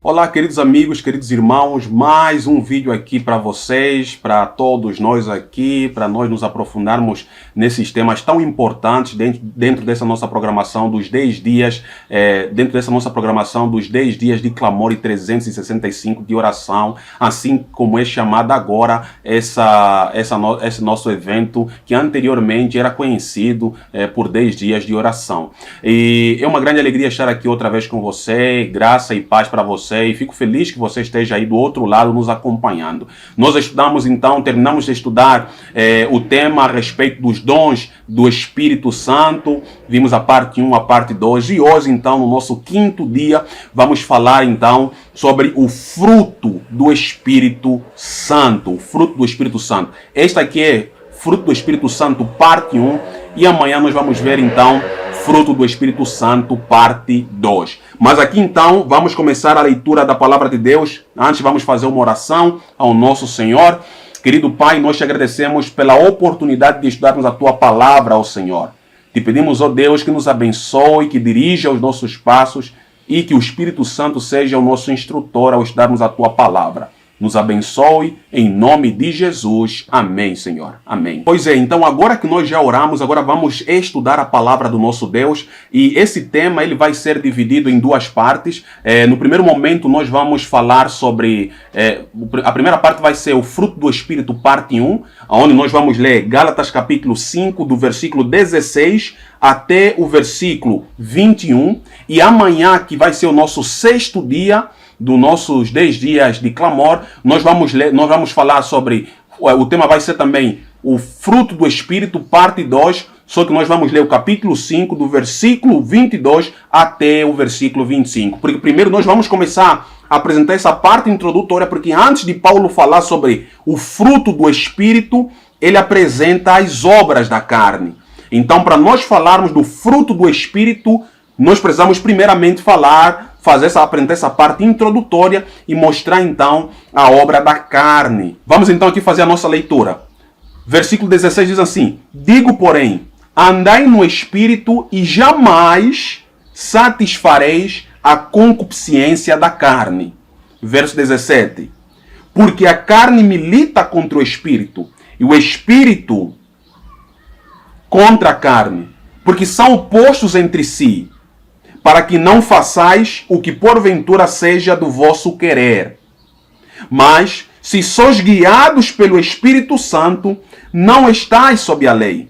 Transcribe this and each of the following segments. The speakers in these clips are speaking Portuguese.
Olá, queridos amigos, queridos irmãos, mais um vídeo aqui para vocês, para todos nós aqui, para nós nos aprofundarmos nesses temas tão importantes dentro dessa nossa programação dos 10 dias, dentro dessa nossa programação dos 10 dias de clamor e 365 de oração, assim como é chamado agora esse nosso evento, que anteriormente era conhecido por 10 dias de oração. E é uma grande alegria estar aqui outra vez com você, graça e paz para você. E fico feliz que você esteja aí do outro lado nos acompanhando. Nós terminamos de estudar o tema a respeito dos dons do Espírito Santo. Vimos a parte 1, a parte 2 e hoje então, no nosso quinto dia, vamos falar então sobre o fruto do Espírito Santo. O fruto do Espírito Santo. Esta aqui é fruto do Espírito Santo, parte 1, e amanhã nós vamos ver então fruto do Espírito Santo, parte 2. Mas aqui então, vamos começar a leitura da Palavra de Deus. Antes vamos fazer uma oração ao nosso Senhor. Querido Pai, nós te agradecemos pela oportunidade de estudarmos a Tua Palavra, ó Senhor. Te pedimos, ó Deus, que nos abençoe, que dirija os nossos passos e que o Espírito Santo seja o nosso instrutor ao estudarmos a Tua Palavra. Nos abençoe, em nome de Jesus. Amém, Senhor. Amém. Pois é, então agora que nós já oramos, agora vamos estudar a palavra do nosso Deus. E esse tema ele vai ser dividido em duas partes. No primeiro momento nós vamos falar sobre... a primeira parte vai ser o fruto do Espírito, parte 1, onde nós vamos ler Gálatas capítulo 5, do versículo 16 até o versículo 21. E amanhã, que vai ser o nosso sexto dia, dos nossos 10 dias de clamor, nós vamos falar sobre, o tema vai ser também o fruto do Espírito, parte 2, só que nós vamos ler o capítulo 5, do versículo 22 até o versículo 25. Porque primeiro nós vamos começar a apresentar essa parte introdutória, porque antes de Paulo falar sobre o fruto do Espírito, ele apresenta as obras da carne. Então, para nós falarmos do fruto do Espírito, nós precisamos primeiramente apresentar essa parte introdutória e mostrar então a obra da carne. Vamos então aqui fazer a nossa leitura. Versículo 16 diz assim: digo, porém, andai no Espírito e jamais satisfareis a concupiscência da carne. Verso 17: porque a carne milita contra o Espírito e o Espírito contra a carne, porque são opostos entre si, para que não façais o que porventura seja do vosso querer. Mas, se sois guiados pelo Espírito Santo, não estáis sob a lei.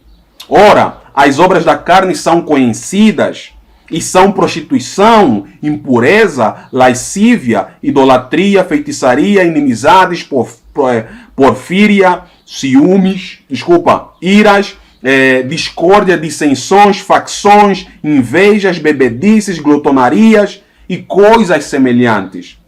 Ora, as obras da carne são conhecidas, e são prostituição, impureza, lascívia, idolatria, feitiçaria, inimizades, porfíria, ciúmes, iras, discórdia, dissensões, facções, invejas, bebedices, glotonarias e coisas semelhantes.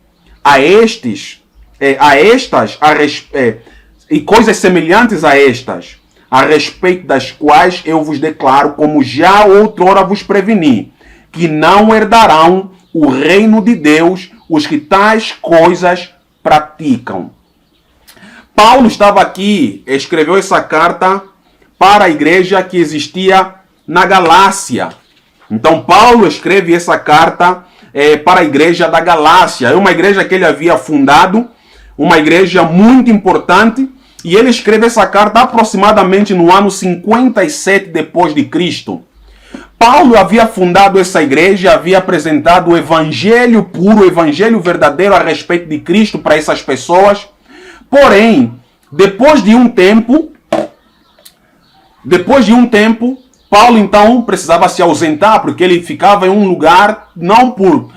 Coisas semelhantes a estas, a respeito das quais eu vos declaro, como já outrora vos preveni, que não herdarão o reino de Deus os que tais coisas praticam. Paulo estava aqui, escreveu essa carta para a igreja que existia na Galácia. Então Paulo escreve essa carta para a igreja da Galácia. É uma igreja que ele havia fundado, uma igreja muito importante, e ele escreve essa carta aproximadamente no ano 57 depois de Cristo. Paulo havia fundado essa igreja, havia apresentado o evangelho puro, o evangelho verdadeiro a respeito de Cristo para essas pessoas. Porém, depois de um tempo, Paulo então precisava se ausentar, porque ele ficava em um lugar não por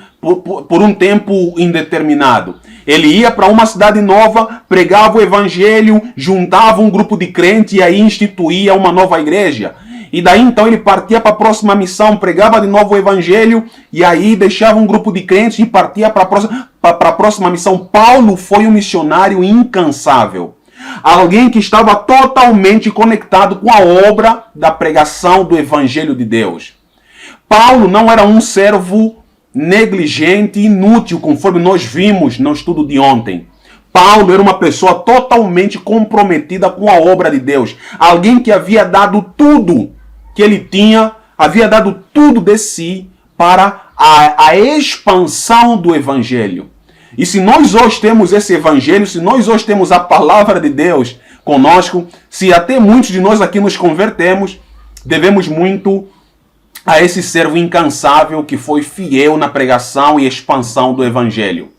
um tempo indeterminado. Ele ia para uma cidade nova, pregava o evangelho, juntava um grupo de crentes e aí instituía uma nova igreja. E daí então ele partia para a próxima missão, pregava de novo o evangelho e aí deixava um grupo de crentes e partia para a próxima missão. Paulo foi um missionário incansável. Alguém que estava totalmente conectado com a obra da pregação do Evangelho de Deus. Paulo não era um servo negligente e inútil, conforme nós vimos no estudo de ontem. Paulo era uma pessoa totalmente comprometida com a obra de Deus. Alguém que havia dado tudo que ele tinha, havia dado tudo de si para a expansão do Evangelho. E se nós hoje temos esse evangelho, se nós hoje temos a palavra de Deus conosco, se até muitos de nós aqui nos convertemos, devemos muito a esse servo incansável que foi fiel na pregação e expansão do evangelho.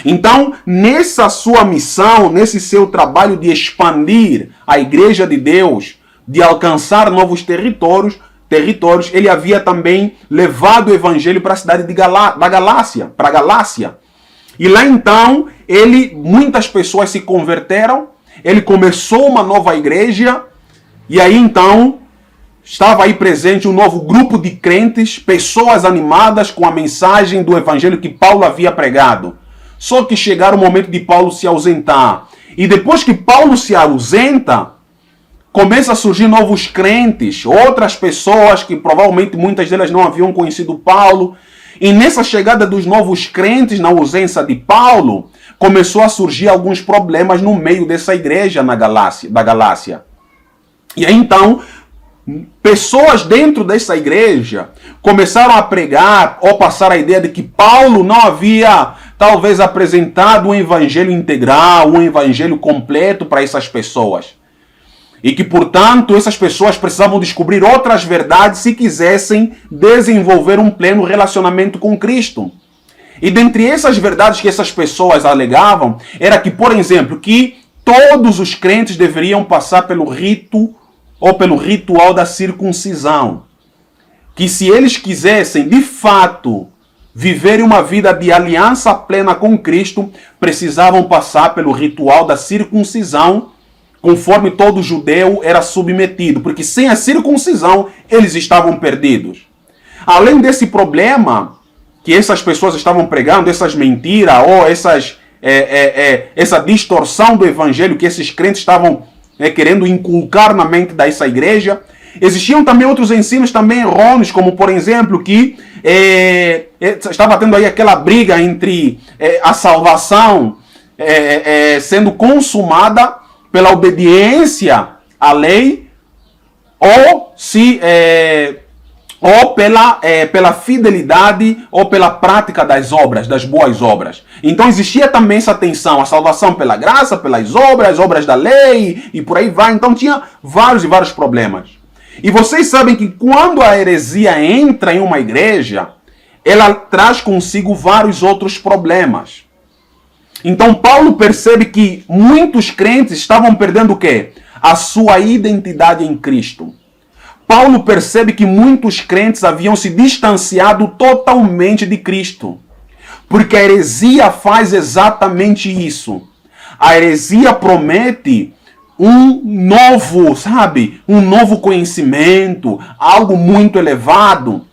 Então, nessa sua missão, nesse seu trabalho de expandir a igreja de Deus, de alcançar novos territórios, ele havia também levado o evangelho para a cidade da Galácia, para a Galácia. E lá então, muitas pessoas se converteram, ele começou uma nova igreja, e aí então, estava aí presente um novo grupo de crentes, pessoas animadas com a mensagem do evangelho que Paulo havia pregado. Só que chegaram o momento de Paulo se ausentar. E depois que Paulo se ausenta, começa a surgir novos crentes, outras pessoas que provavelmente muitas delas não haviam conhecido Paulo. E nessa chegada dos novos crentes, na ausência de Paulo, começou a surgir alguns problemas no meio dessa igreja da Galácia. E aí então, pessoas dentro dessa igreja começaram a pregar ou passar a ideia de que Paulo não havia talvez apresentado um evangelho integral, um evangelho completo para essas pessoas. E que, portanto, essas pessoas precisavam descobrir outras verdades se quisessem desenvolver um pleno relacionamento com Cristo. E dentre essas verdades que essas pessoas alegavam, era que, por exemplo, que todos os crentes deveriam passar pelo rito ou pelo ritual da circuncisão. Que se eles quisessem, de fato, viverem uma vida de aliança plena com Cristo, precisavam passar pelo ritual da circuncisão, conforme todo judeu era submetido, porque sem a circuncisão eles estavam perdidos. Além desse problema que essas pessoas estavam pregando, essas mentiras ou essa distorção do evangelho que esses crentes estavam querendo inculcar na mente dessa igreja, existiam também outros ensinos também errôneos, como por exemplo que estava tendo aí aquela briga entre a salvação sendo consumada pela obediência à lei ou pela fidelidade ou pela prática das obras, das boas obras. Então existia também essa tensão, a salvação pela graça, pelas obras da lei e por aí vai. Então tinha vários e vários problemas. E vocês sabem que quando a heresia entra em uma igreja, ela traz consigo vários outros problemas. Então Paulo percebe que muitos crentes estavam perdendo o quê? A sua identidade em Cristo. Paulo percebe que muitos crentes haviam se distanciado totalmente de Cristo. Porque a heresia faz exatamente isso. A heresia promete um novo conhecimento, algo muito elevado.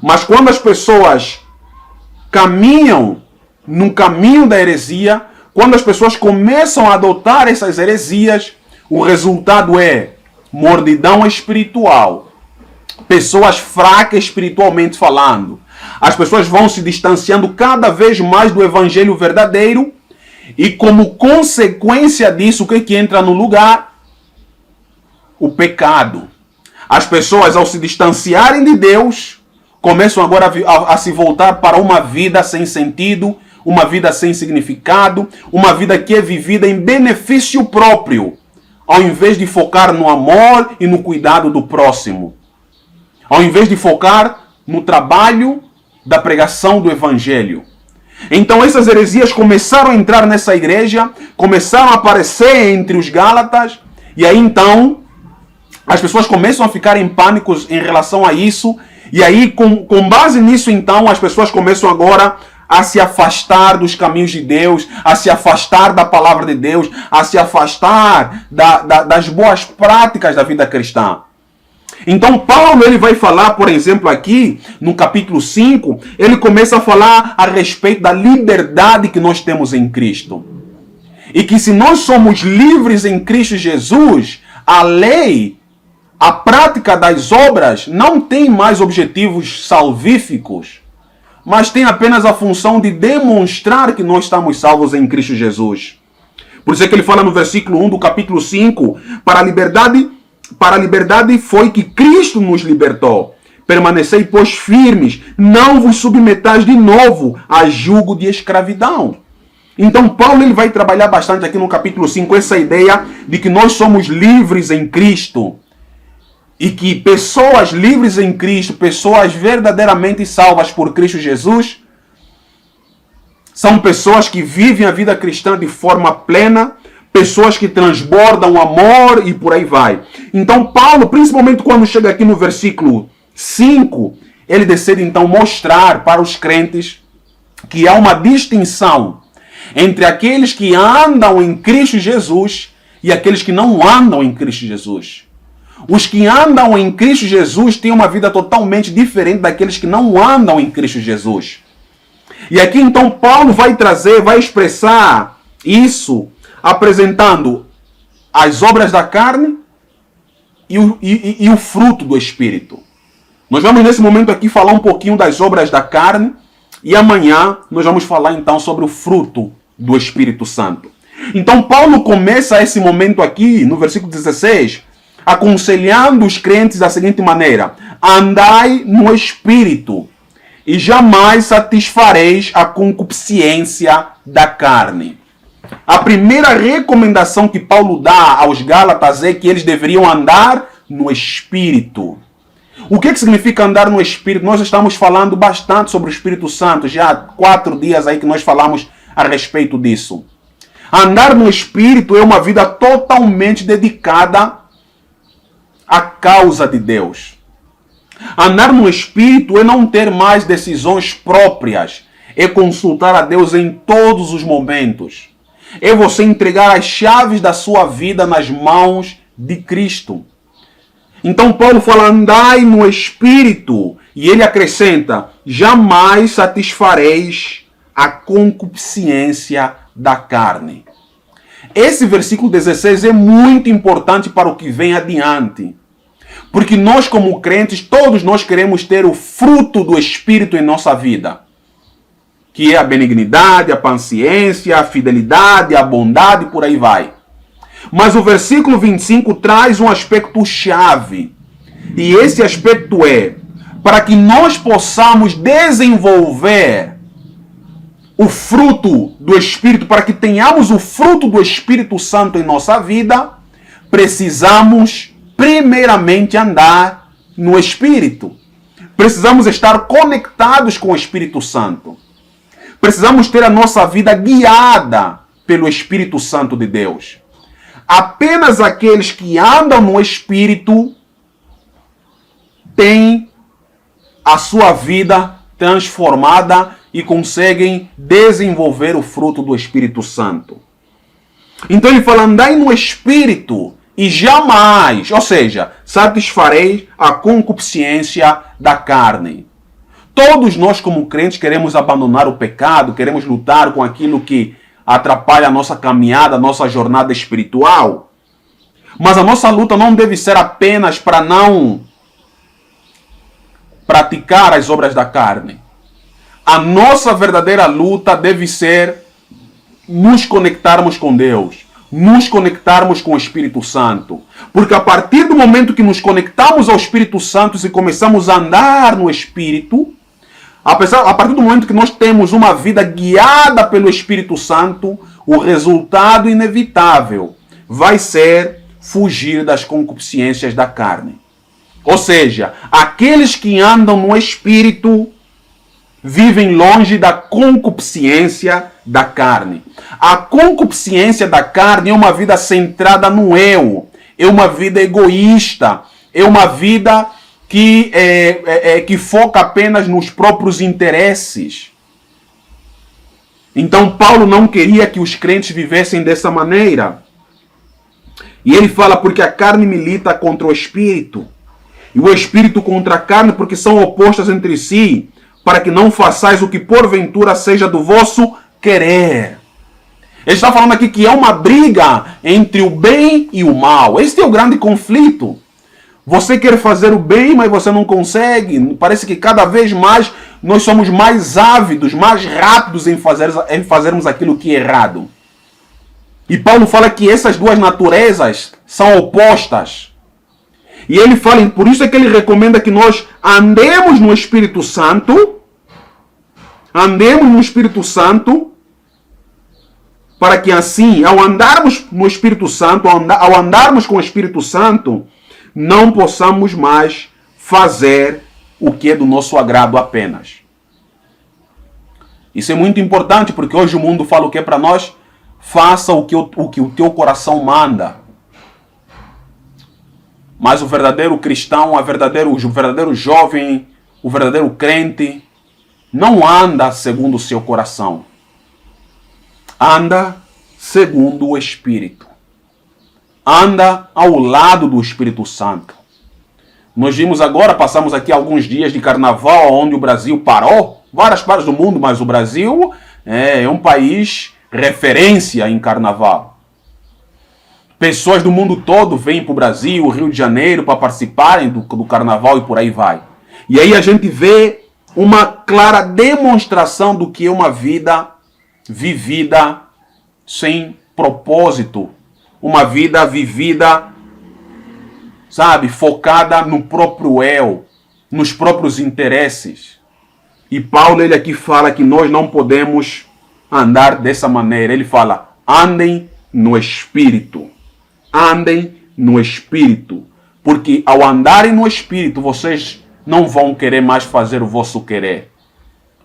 Mas quando as pessoas caminham no caminho da heresia, quando as pessoas começam a adotar essas heresias, o resultado é mordidão espiritual. Pessoas fracas espiritualmente falando. As pessoas vão se distanciando cada vez mais do evangelho verdadeiro. E como consequência disso, o que entra no lugar? O pecado. As pessoas, ao se distanciarem de Deus, começam agora a se voltar para uma vida sem sentido, uma vida sem significado, uma vida que é vivida em benefício próprio, ao invés de focar no amor e no cuidado do próximo. Ao invés de focar no trabalho da pregação do evangelho. Então essas heresias começaram a entrar nessa igreja, começaram a aparecer entre os Gálatas, e aí então as pessoas começam a ficar em pânico em relação a isso, e aí com base nisso então as pessoas começam agora a se afastar dos caminhos de Deus, a se afastar da palavra de Deus, a se afastar das boas práticas da vida cristã. Então Paulo ele vai falar, por exemplo, aqui no capítulo 5, ele começa a falar a respeito da liberdade que nós temos em Cristo. E que se nós somos livres em Cristo Jesus, a lei, a prática das obras não tem mais objetivos salvíficos, mas tem apenas a função de demonstrar que nós estamos salvos em Cristo Jesus. Por isso é que ele fala no versículo 1 do capítulo 5, para a liberdade foi que Cristo nos libertou. Permanecei, pois, firmes, não vos submetais de novo a jugo de escravidão. Então Paulo ele vai trabalhar bastante aqui no capítulo 5 essa ideia de que nós somos livres em Cristo. E que pessoas livres em Cristo, pessoas verdadeiramente salvas por Cristo Jesus, são pessoas que vivem a vida cristã de forma plena, pessoas que transbordam amor e por aí vai. Então Paulo, principalmente quando chega aqui no versículo 5, ele decide então mostrar para os crentes que há uma distinção entre aqueles que andam em Cristo Jesus e aqueles que não andam em Cristo Jesus. Os que andam em Cristo Jesus têm uma vida totalmente diferente daqueles que não andam em Cristo Jesus. E aqui então Paulo vai expressar isso, apresentando as obras da carne e o fruto do Espírito. Nós vamos nesse momento aqui falar um pouquinho das obras da carne e amanhã nós vamos falar então sobre o fruto do Espírito Santo. Então Paulo começa esse momento aqui no versículo 16 aconselhando os crentes da seguinte maneira: andai no Espírito e jamais satisfareis a concupiscência da carne. A primeira recomendação que Paulo dá aos Gálatas é que eles deveriam andar no Espírito. O que significa andar no Espírito? Nós estamos falando bastante sobre o Espírito Santo, já há 4 dias aí que nós falamos a respeito disso. Andar no Espírito é uma vida totalmente dedicada à causa de Deus. Andar no Espírito é não ter mais decisões próprias, é consultar a Deus em todos os momentos. É você entregar as chaves da sua vida nas mãos de Cristo. Então Paulo fala, andai no Espírito, e ele acrescenta, jamais satisfareis a concupiscência da carne. Esse versículo 16 é muito importante para o que vem adiante. Porque nós como crentes, todos nós queremos ter o fruto do Espírito em nossa vida. Que é a benignidade, a paciência, a fidelidade, a bondade, por aí vai. Mas o versículo 25 traz um aspecto chave. E esse aspecto é, para que nós possamos desenvolver o fruto do Espírito, para que tenhamos o fruto do Espírito Santo em nossa vida, precisamos primeiramente andar no Espírito. Precisamos estar conectados com o Espírito Santo. Precisamos ter a nossa vida guiada pelo Espírito Santo de Deus. Apenas aqueles que andam no Espírito têm a sua vida transformada e conseguem desenvolver o fruto do Espírito Santo. Então ele fala, andai no Espírito e jamais, ou seja, satisfareis a concupiscência da carne. Todos nós como crentes queremos abandonar o pecado, queremos lutar com aquilo que atrapalha a nossa caminhada, a nossa jornada espiritual. Mas a nossa luta não deve ser apenas para não praticar as obras da carne. A nossa verdadeira luta deve ser nos conectarmos com Deus, nos conectarmos com o Espírito Santo. Porque a partir do momento que nos conectamos ao Espírito Santo e começamos a andar no Espírito, a partir do momento que nós temos uma vida guiada pelo Espírito Santo, o resultado inevitável vai ser fugir das concupiscências da carne. Ou seja, aqueles que andam no Espírito vivem longe da concupiscência da carne. A concupiscência da carne é uma vida centrada no eu, é uma vida egoísta, é uma vida que foca apenas nos próprios interesses. Então Paulo não queria que os crentes vivessem dessa maneira. E ele fala, porque a carne milita contra o Espírito, e o Espírito contra a carne, porque são opostas entre si, para que não façais o que porventura seja do vosso querer. Ele está falando aqui que é uma briga entre o bem e o mal. Este é o grande conflito. Você quer fazer o bem, mas você não consegue. Parece que cada vez mais nós somos mais ávidos, mais rápidos em fazermos aquilo que é errado. E Paulo fala que essas duas naturezas são opostas. E ele fala, por isso é que ele recomenda que nós andemos no Espírito Santo, para que assim, ao andarmos no Espírito Santo, ao andarmos com o Espírito Santo, não possamos mais fazer o que é do nosso agrado apenas. Isso é muito importante, porque hoje o mundo fala o que é para nós? Faça o que o teu coração manda. Mas o verdadeiro cristão, o verdadeiro jovem, o verdadeiro crente, não anda segundo o seu coração. Anda segundo o Espírito. Anda ao lado do Espírito Santo. Nós vimos agora, passamos aqui alguns dias de carnaval, onde o Brasil parou. Várias partes do mundo, mas o Brasil é um país referência em carnaval. Pessoas do mundo todo vêm para o Brasil, Rio de Janeiro, para participarem do carnaval e por aí vai. E aí a gente vê uma clara demonstração do que é uma vida vivida sem propósito. Uma vida vivida, sabe, focada no próprio eu, nos próprios interesses. E Paulo, ele aqui fala que nós não podemos andar dessa maneira. Ele fala, andem no Espírito. Andem no Espírito. Porque ao andarem no Espírito, vocês não vão querer mais fazer o vosso querer.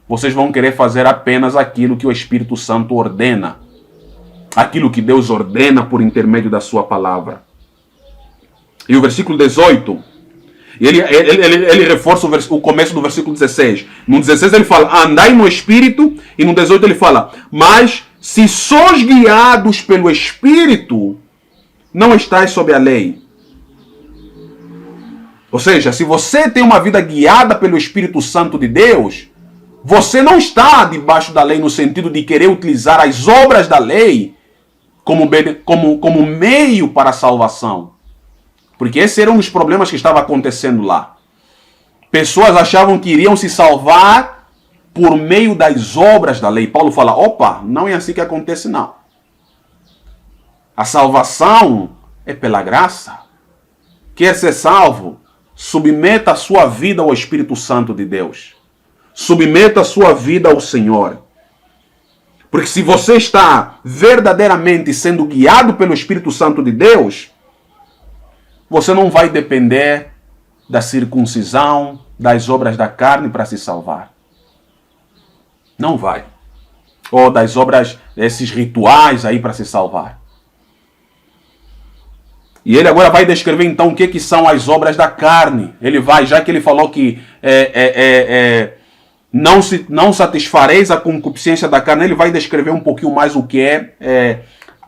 Vocês vão querer fazer apenas aquilo que o Espírito Santo ordena. Aquilo que Deus ordena por intermédio da sua palavra. E o versículo 18, ele reforça o começo do versículo 16. No 16 ele fala, andai no Espírito, e no 18 ele fala, mas se sois guiados pelo Espírito, não estáis sob a lei. Ou seja, se você tem uma vida guiada pelo Espírito Santo de Deus, você não está debaixo da lei no sentido de querer utilizar as obras da lei como meio para a salvação. Porque esse era um dos problemas que estava acontecendo lá. Pessoas achavam que iriam se salvar por meio das obras da lei. Paulo fala, opa, não é assim que acontece não. A salvação é pela graça. Quer ser salvo? Submeta a sua vida ao Espírito Santo de Deus. Submeta a sua vida ao Senhor. Porque se você está verdadeiramente sendo guiado pelo Espírito Santo de Deus, você não vai depender da circuncisão, das obras da carne para se salvar. Não vai. Ou das obras, desses rituais aí para se salvar. E ele agora vai descrever então o que são as obras da carne. Ele vai, já que ele falou que não satisfareis a concupiscência da carne, ele vai descrever um pouquinho mais o que é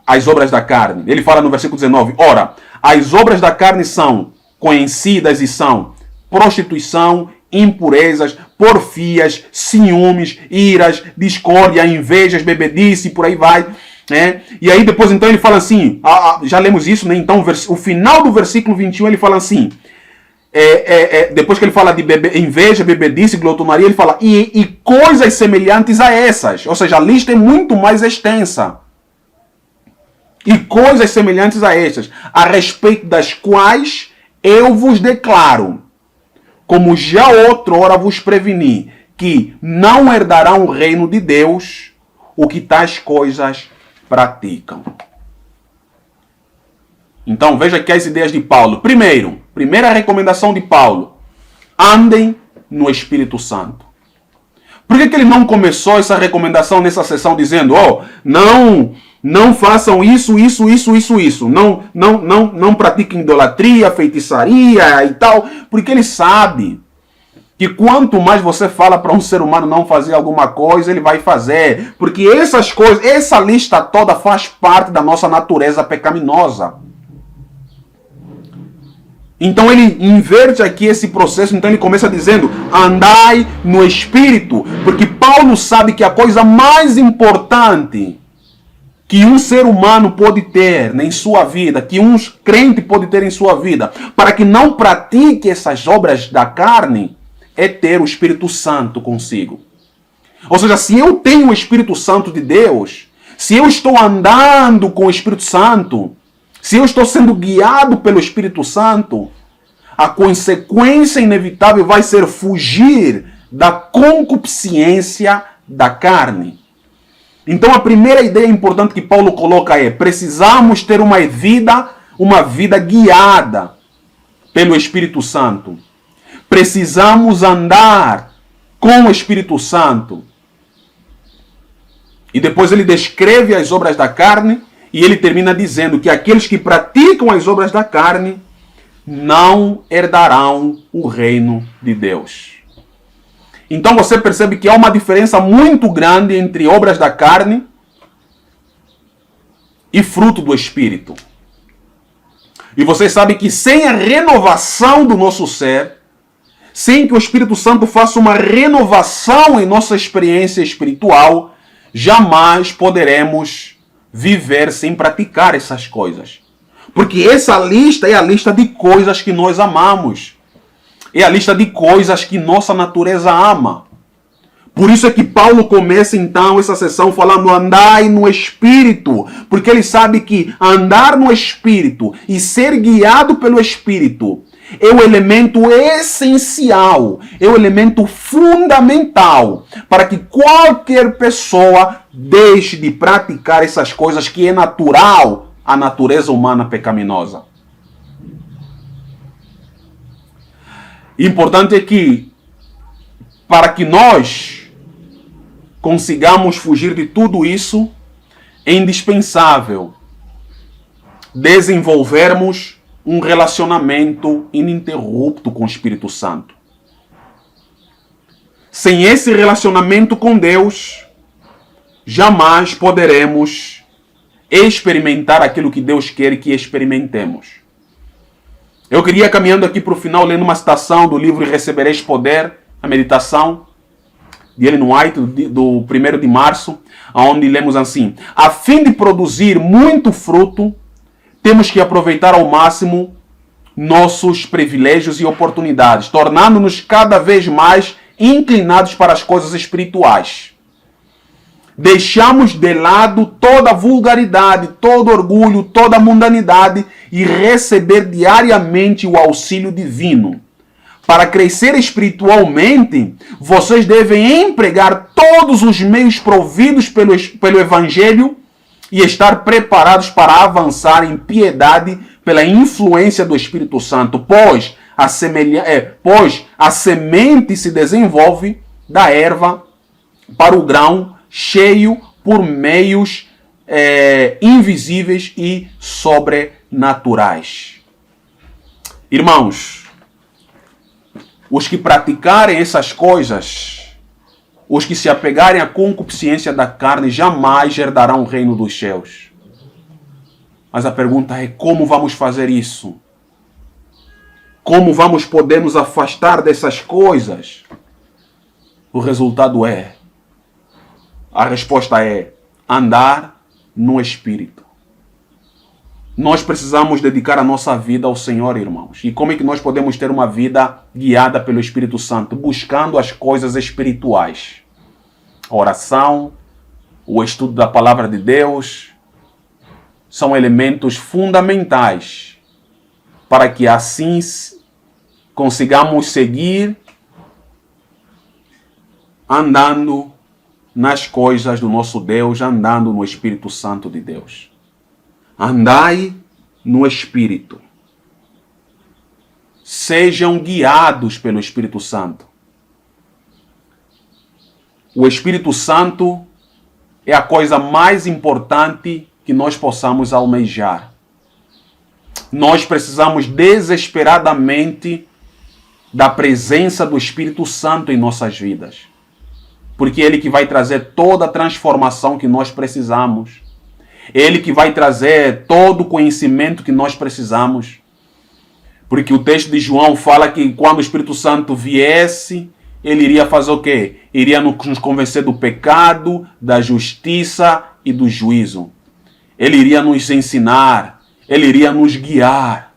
as obras da carne. Ele fala no versículo 19, ora, as obras da carne são conhecidas e são prostituição, impurezas, porfias, ciúmes, iras, discórdia, invejas, bebedice, por aí vai. Né? E aí depois então ele fala assim, já lemos isso, né? Então o final do versículo 21 ele fala assim, depois que ele fala de inveja, bebedice, glotonaria, ele fala e coisas semelhantes a essas. Ou seja, a lista é muito mais extensa. E coisas semelhantes a estas, a respeito das quais eu vos declaro, como já outrora vos preveni, que não herdarão o reino de Deus o que tais coisas praticam. Então veja aqui as ideias de Paulo. Primeira recomendação de Paulo, andem no Espírito Santo. Por que ele não começou essa recomendação nessa sessão dizendo, não façam isso. Não pratiquem idolatria, feitiçaria e tal. Porque ele sabe que quanto mais você fala para um ser humano não fazer alguma coisa, ele vai fazer. Porque essas coisas, essa lista toda faz parte da nossa natureza pecaminosa. Então ele inverte aqui esse processo, então ele começa dizendo, andai no Espírito. Porque Paulo sabe que a coisa mais importante que um ser humano pode ter em sua vida, que um crente pode ter em sua vida, para que não pratique essas obras da carne, é ter o Espírito Santo consigo. Ou seja, se eu tenho o Espírito Santo de Deus, se eu estou andando com o Espírito Santo, se eu estou sendo guiado pelo Espírito Santo, a consequência inevitável vai ser fugir da concupiscência da carne. Então a primeira ideia importante que Paulo coloca é: precisamos ter uma vida guiada pelo Espírito Santo. Precisamos andar com o Espírito Santo. E depois ele descreve as obras da carne e ele termina dizendo que aqueles que praticam as obras da carne não herdarão o reino de Deus. Então você percebe que há uma diferença muito grande entre obras da carne e fruto do Espírito. E você sabe que sem a renovação do nosso ser, sem que o Espírito Santo faça uma renovação em nossa experiência espiritual, jamais poderemos viver sem praticar essas coisas. Porque essa lista é a lista de coisas que nós amamos. É a lista de coisas que nossa natureza ama. Por isso é que Paulo começa então essa sessão falando: andai no Espírito. Porque ele sabe que andar no Espírito e ser guiado pelo Espírito é o elemento essencial, é o elemento fundamental para que qualquer pessoa deixe de praticar essas coisas que é natural à natureza humana pecaminosa. Importante é que, para que nós consigamos fugir de tudo isso, é indispensável desenvolvermos um relacionamento ininterrupto com o Espírito Santo. Sem esse relacionamento com Deus, jamais poderemos experimentar aquilo que Deus quer que experimentemos. Eu queria, caminhando aqui para o final, lendo uma citação do livro Recebereis Poder, a meditação de Ellen White, do 1º de março, onde lemos assim: a fim de produzir muito fruto, temos que aproveitar ao máximo nossos privilégios e oportunidades, tornando-nos cada vez mais inclinados para as coisas espirituais. Deixamos de lado toda vulgaridade, todo orgulho, toda mundanidade e receber diariamente o auxílio divino. Para crescer espiritualmente, vocês devem empregar todos os meios providos pelo Evangelho e estar preparados para avançar em piedade pela influência do Espírito Santo, pois a semente se desenvolve da erva para o grão cheio por meios invisíveis e sobrenaturais. Irmãos, os que praticarem essas coisas, os que se apegarem à concupiscência da carne, jamais herdarão o reino dos céus. Mas a pergunta é: como vamos fazer isso? Como vamos poder nos afastar dessas coisas? A resposta é andar no Espírito. Nós precisamos dedicar a nossa vida ao Senhor, irmãos. E como é que nós podemos ter uma vida guiada pelo Espírito Santo? Buscando as coisas espirituais. A oração, o estudo da palavra de Deus, são elementos fundamentais para que assim consigamos seguir andando nas coisas do nosso Deus, andando no Espírito Santo de Deus. Andai no Espírito. Sejam guiados pelo Espírito Santo. O Espírito Santo é a coisa mais importante que nós possamos almejar. Nós precisamos desesperadamente da presença do Espírito Santo em nossas vidas. Porque é Ele que vai trazer toda a transformação que nós precisamos. É Ele que vai trazer todo o conhecimento que nós precisamos. Porque o texto de João fala que quando o Espírito Santo viesse, Ele iria fazer o quê? Iria nos convencer do pecado, da justiça e do juízo. Ele iria nos ensinar, Ele iria nos guiar.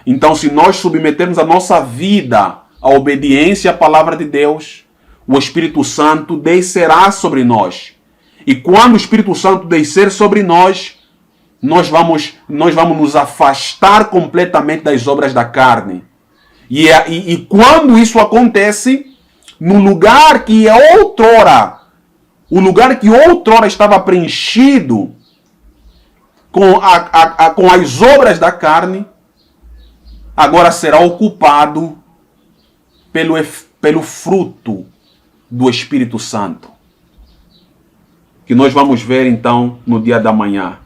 Então, se nós submetermos a nossa vida à obediência à palavra de Deus, o Espírito Santo descerá sobre nós. E quando o Espírito Santo descer sobre nós, nós vamos nos afastar completamente das obras da carne. E quando isso acontece, no lugar que outrora o lugar que outrora estava preenchido com as obras da carne, agora será ocupado pelo fruto do Espírito Santo. Que nós vamos ver então no dia da manhã.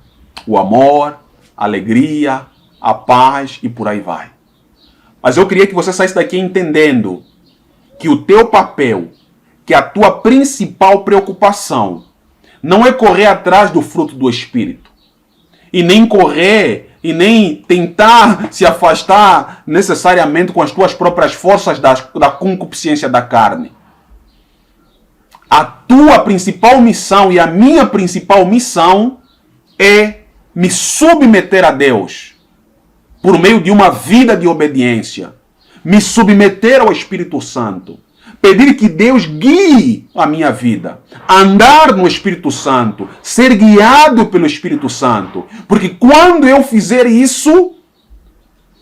O amor, a alegria, a paz e por aí vai. Mas eu queria que você saísse daqui entendendo que o teu papel, que a tua principal preocupação, não é correr atrás do fruto do Espírito. E nem correr, e nem tentar se afastar necessariamente com as tuas próprias forças da concupiscência da carne. A tua principal missão e a minha principal missão é me submeter a Deus por meio de uma vida de obediência. Me submeter ao Espírito Santo. Pedir que Deus guie a minha vida. Andar no Espírito Santo. Ser guiado pelo Espírito Santo. Porque quando eu fizer isso,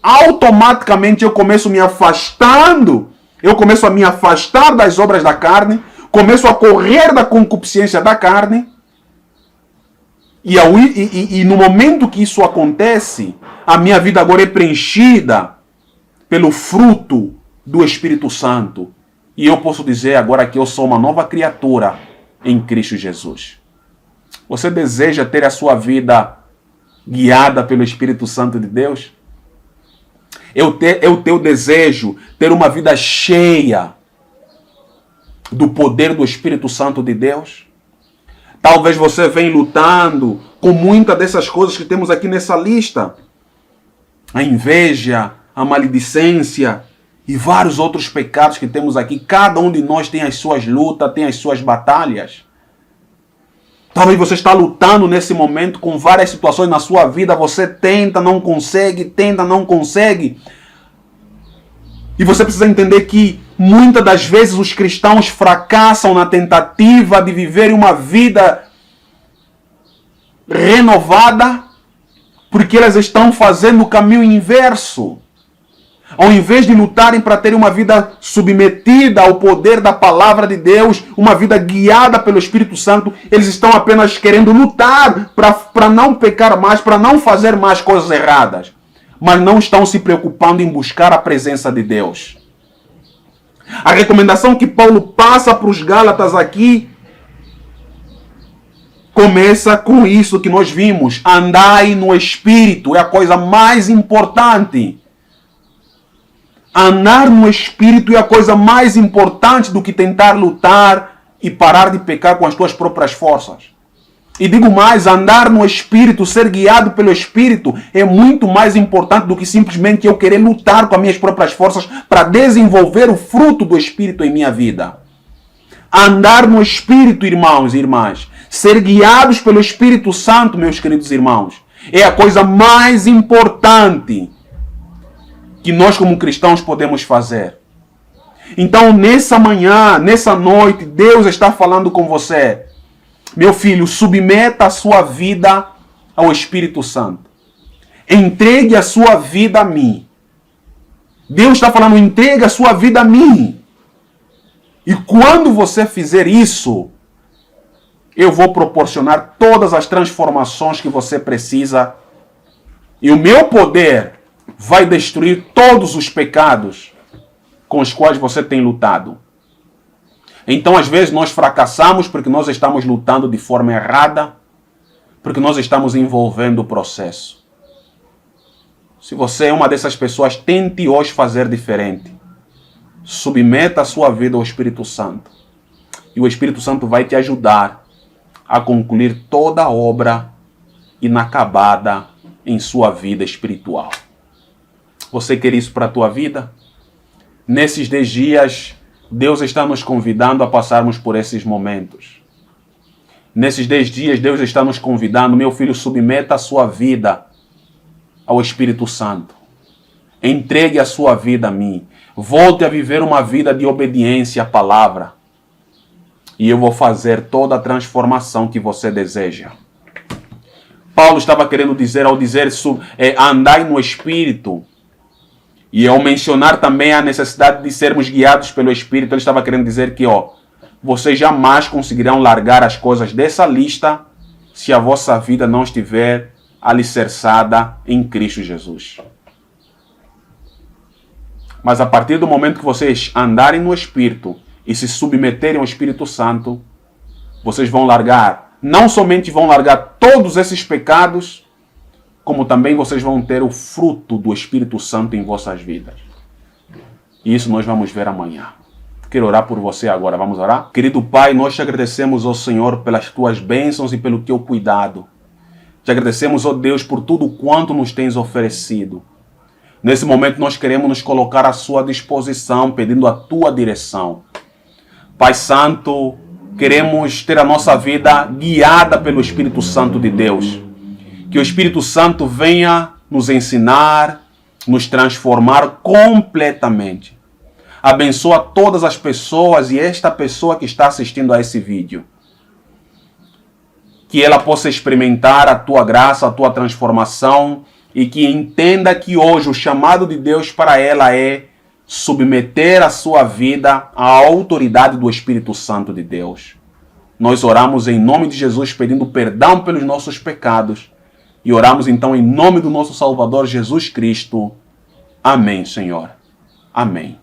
automaticamente eu começo me afastando. Eu começo a me afastar das obras da carne. Começo a correr da concupiscência da carne. E no momento que isso acontece, a minha vida agora é preenchida pelo fruto do Espírito Santo. E eu posso dizer agora que eu sou uma nova criatura em Cristo Jesus. Você deseja ter a sua vida guiada pelo Espírito Santo de Deus? É o teu desejo ter uma vida cheia do poder do Espírito Santo de Deus? Talvez você venha lutando com muitas dessas coisas que temos aqui nessa lista. A inveja, a maledicência e vários outros pecados que temos aqui. Cada um de nós tem as suas lutas, tem as suas batalhas. Talvez você está lutando nesse momento com várias situações na sua vida. Você tenta, não consegue, tenta, não consegue. E você precisa entender que muitas das vezes os cristãos fracassam na tentativa de viver uma vida renovada porque elas estão fazendo o caminho inverso. Ao invés de lutarem para ter uma vida submetida ao poder da palavra de Deus, uma vida guiada pelo Espírito Santo, eles estão apenas querendo lutar para não pecar mais, para não fazer mais coisas erradas. Mas não estão se preocupando em buscar a presença de Deus. A recomendação que Paulo passa para os Gálatas aqui começa com isso que nós vimos. Andai no Espírito é a coisa mais importante. Andar no Espírito é a coisa mais importante do que tentar lutar e parar de pecar com as tuas próprias forças. E digo mais, andar no Espírito, ser guiado pelo Espírito é muito mais importante do que simplesmente eu querer lutar com as minhas próprias forças para desenvolver o fruto do Espírito em minha vida. Andar no Espírito, irmãos e irmãs, ser guiados pelo Espírito Santo, meus queridos irmãos, é a coisa mais importante que nós como cristãos podemos fazer. Então, nessa manhã, nessa noite, Deus está falando com você. Meu filho, submeta a sua vida ao Espírito Santo. Entregue a sua vida a mim. Deus está falando, entregue a sua vida a mim. E quando você fizer isso, eu vou proporcionar todas as transformações que você precisa. E o meu poder vai destruir todos os pecados com os quais você tem lutado. Então, às vezes, nós fracassamos porque nós estamos lutando de forma errada, porque nós estamos envolvendo o processo. Se você é uma dessas pessoas, tente hoje fazer diferente. Submeta a sua vida ao Espírito Santo. E o Espírito Santo vai te ajudar a concluir toda a obra inacabada em sua vida espiritual. Você quer isso para a tua vida? Nesses 10 dias, Deus está nos convidando a passarmos por esses momentos. Nesses 10 dias, Deus está nos convidando, meu filho, submeta a sua vida ao Espírito Santo. Entregue a sua vida a mim. Volte a viver uma vida de obediência à palavra. E eu vou fazer toda a transformação que você deseja. Paulo estava querendo dizer, ao dizer andai no Espírito, e ao mencionar também a necessidade de sermos guiados pelo Espírito, ele estava querendo dizer que, vocês jamais conseguirão largar as coisas dessa lista se a vossa vida não estiver alicerçada em Cristo Jesus. Mas a partir do momento que vocês andarem no Espírito e se submeterem ao Espírito Santo, vocês vão largar, não somente vão largar todos esses pecados, como também vocês vão ter o fruto do Espírito Santo em vossas vidas. E isso nós vamos ver amanhã. Quero orar por você agora. Vamos orar? Querido Pai, nós te agradecemos, ó Senhor, pelas tuas bênçãos e pelo teu cuidado. Te agradecemos, ó Deus, por tudo quanto nos tens oferecido. Nesse momento nós queremos nos colocar à sua disposição, pedindo a tua direção. Pai Santo, queremos ter a nossa vida guiada pelo Espírito Santo de Deus. Que o Espírito Santo venha nos ensinar, nos transformar completamente. Abençoa todas as pessoas e esta pessoa que está assistindo a esse vídeo. Que ela possa experimentar a tua graça, a tua transformação e que entenda que hoje o chamado de Deus para ela é submeter a sua vida à autoridade do Espírito Santo de Deus. Nós oramos em nome de Jesus pedindo perdão pelos nossos pecados e oramos então em nome do nosso Salvador Jesus Cristo. Amém, Senhor. Amém.